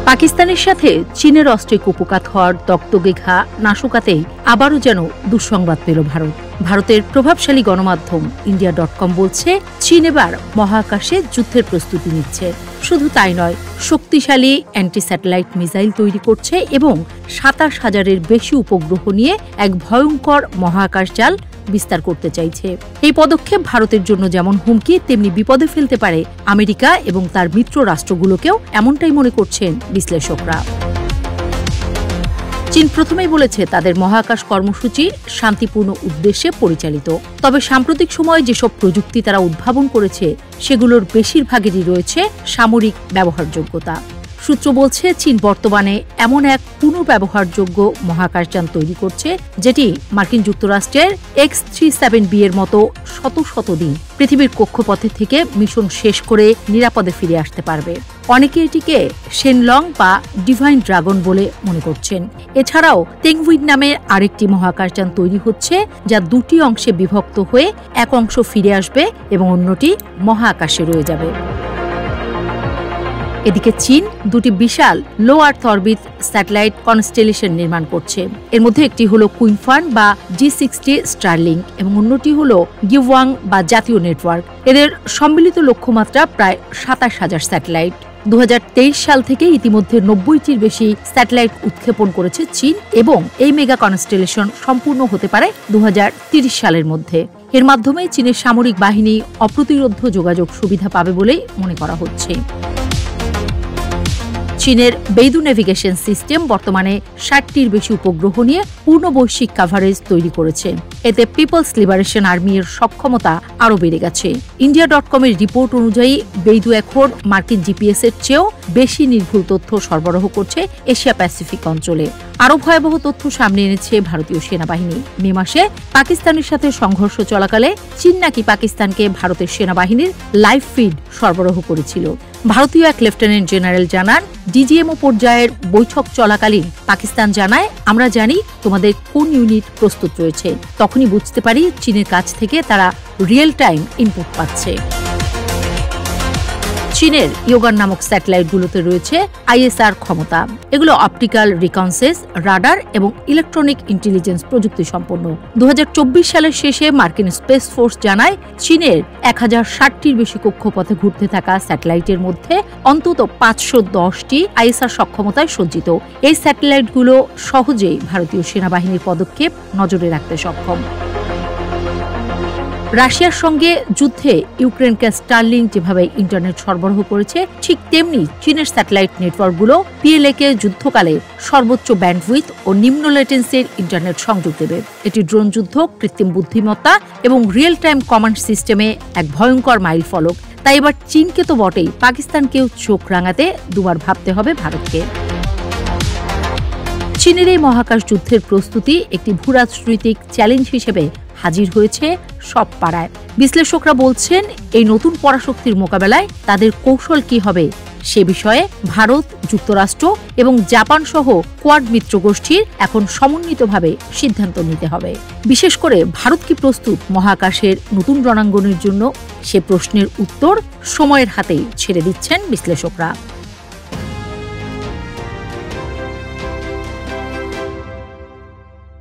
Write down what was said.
পাকিস্তানের সাথে চীনের অস্ত্রে কুপকাত হওয়ার দগদগে ঘা নাশকাতেই আবারও যেন দুঃসংবাদ পেল ভারত। ভারতের প্রভাবশালী গণমাধ্যম ইন্ডিয়া.com বলছে, চীন এবার মহাকাশে যুদ্ধের প্রস্তুতি নিচ্ছে। শুধু তাই নয়, শক্তিশালী অ্যান্টি স্যাটেলাইট মিসাইল তৈরি করছে এবং ২৭,০০০-এর বেশি উপগ্রহ নিয়ে এক ভয়ঙ্কর মহাকাশ জাল বিস্তার করতে চাইছে। এই পদক্ষেপ ভারতের জন্য যেমন হুমকি, তেমনি বিপদে ফেলতে পারে আমেরিকা এবং তার মিত্র রাষ্ট্রগুলোকেও, এমনটাই মনে করছেন বিশ্লেষকরা। চীন প্রথমেই বলেছে তাদের মহাকাশ কর্মসূচি শান্তিপূর্ণ উদ্দেশ্যে পরিচালিত। তবে সাম্প্রতিক সময়ে যেসব প্রযুক্তি তারা উদ্ভাবন করেছে সেগুলোর বেশিরভাগেরই রয়েছে সামরিক ব্যবহারযোগ্যতা। সূত্র বলছে, চীন বর্তমানে এমন এক পুনর্ব্যবহারযোগ্য মহাকাশযান তৈরি করছে যেটি মার্কিন যুক্তরাষ্ট্রের X-37B এর মতো শত শত দিন পৃথিবীর কক্ষপথে থেকে মিশন শেষ করে নিরাপদে ফিরে আসতে পারবে। অনেকে এটিকে শেনলং বা ডিভাইন ড্রাগন বলে মনে করছেন। এছাড়াও তেংউইন নামের আরেকটি মহাকাশযান তৈরি হচ্ছে, যা দুটি অংশে বিভক্ত হয়ে এক অংশ ফিরে আসবে এবং অন্যটি মহাকাশে রয়ে যাবে। এদিকে চীন দুটি বিশাল লো আর্থ অরবিট স্যাটেলাইট কনস্টেলেশন নির্মাণ করছে। এর মধ্যে একটি হলো কুইনফান বা G60 স্টারলিংক এবং অন্যটি হলো গিওয়াং বা জাতীয় নেটওয়ার্ক। এদের সম্মিলিত লক্ষ্যমাত্রা প্রায় ২৭,০০০ স্যাটেলাইট। ২০২৩ সাল থেকে ইতিমধ্যে ৯০টির বেশি স্যাটেলাইট উৎক্ষেপণ করেছে চীন এবং এই মেগা কনস্টেলেশন সম্পূর্ণ হতে পারে ২০৩০ সালের মধ্যে। এর মাধ্যমে চীনের সামরিক বাহিনী অপ্রতিরোধ যোগাযোগ সুবিধা পাবে বলেই মনে করা হচ্ছে। চীনের বেইদু নেভিগেশন সিস্টেম বর্তমানে ৬০টির বেশি উপগ্রহ নিয়ে পূর্ণ বৈশ্বিক কাভারেজ তৈরি করেছে। এতে পিপলস লিবারেশন আর্মির সক্ষমতা আরও বেড়ে গেছে। ইন্ডিয়া.com এর রিপোর্ট অনুযায়ী বেইদু এখন মার্কিন জিপিএস এর চেয়েও বেশি নির্ভুল তথ্য সরবরাহ করছে এশিয়া প্যাসিফিক অঞ্চলে। আরও ভয়াবহ তথ্য সামনে এনেছে ভারতীয় সেনাবাহিনী। মে মাসে পাকিস্তানের সাথে সংঘর্ষ চলাকালে চীন নাকি পাকিস্তানকে ভারতের সেনাবাহিনীর লাইভ ফিড সরবরাহ করেছিল। ভারতীয় এক লেফটেন্যান্ট জেনারেল জানান, ডিজিএমও পর্যায়ের বৈঠক চলাকালীন পাকিস্তান জানায়, আমরা জানি তোমাদের কোন ইউনিট প্রস্তুত রয়েছে। তখনই বুঝতে পারি চীনের কাছ থেকে তারা রিয়েল টাইম ইনপুট পাচ্ছে। চীনের ইয়োগান নামক স্যাটেলাইটগুলোতে রয়েছে ISR ক্ষমতা। এগুলো অপটিক্যাল রিকনসেস, রাডার এবং ইলেকট্রনিক ইন্টেলিজেন্স প্রযুক্তি সম্পন্ন। 2024 সালের শেষে মার্কিন স্পেস ফোর্স জানায়, চীনের ১০৬০টির বেশি কক্ষপথে ঘুরতে থাকা স্যাটেলাইটের মধ্যে অন্তত ৫১০টি ISR সক্ষমতায় সজ্জিত। এই স্যাটেলাইটগুলো সহজেই ভারতীয় সেনাবাহিনীর পদক্ষেপ নজরে রাখতে সক্ষম। রাশিয়ার সঙ্গে যুদ্ধে ইউক্রেনকে স্টারলিংক যেভাবে ইন্টারনেট সরবরাহ করেছে, ঠিক তেমনি চীনের স্যাটেলাইট নেটওয়ার্কগুলো PLA-কে যুদ্ধকালে সর্বোচ্চ ব্যান্ডউইথ ও নিম্ন লেটেন্সির ইন্টারনেট সংযোগ দেবে। এটি ড্রোন যুদ্ধ, কৃত্রিম বুদ্ধিমত্তা এবং রিয়েল টাইম কমান্ড সিস্টেমে এক ভয়ঙ্কর মাইলফলক। তাই এবার চীনকে তো বটেই, পাকিস্তানকেও চোখ রাঙাতে দুবার ভাবতে হবে ভারতকে। চীনের এই মহাকাশ যুদ্ধের প্রস্তুতি একটি ভূরাজনৈতিক চ্যালেঞ্জ হিসেবে হাজির হয়েছে সব পাড়ায়। বিশ্লেষকরা বলছেন, এই নতুন পরাশক্তির মোকাবেলায় তাদের কৌশল কি হবে সে বিষয়ে ভারত, যুক্তরাষ্ট্র এবং জাপান সহ কোয়াড মিত্র গোষ্ঠীর এখন সমন্বিতভাবে সিদ্ধান্ত নিতে হবে। বিশেষ করে ভারত কি প্রস্তুত মহাকাশের নতুন রণাঙ্গনের জন্য, সে প্রশ্নের উত্তর সময়ের হাতেই ছেড়ে দিচ্ছেন বিশ্লেষকরা।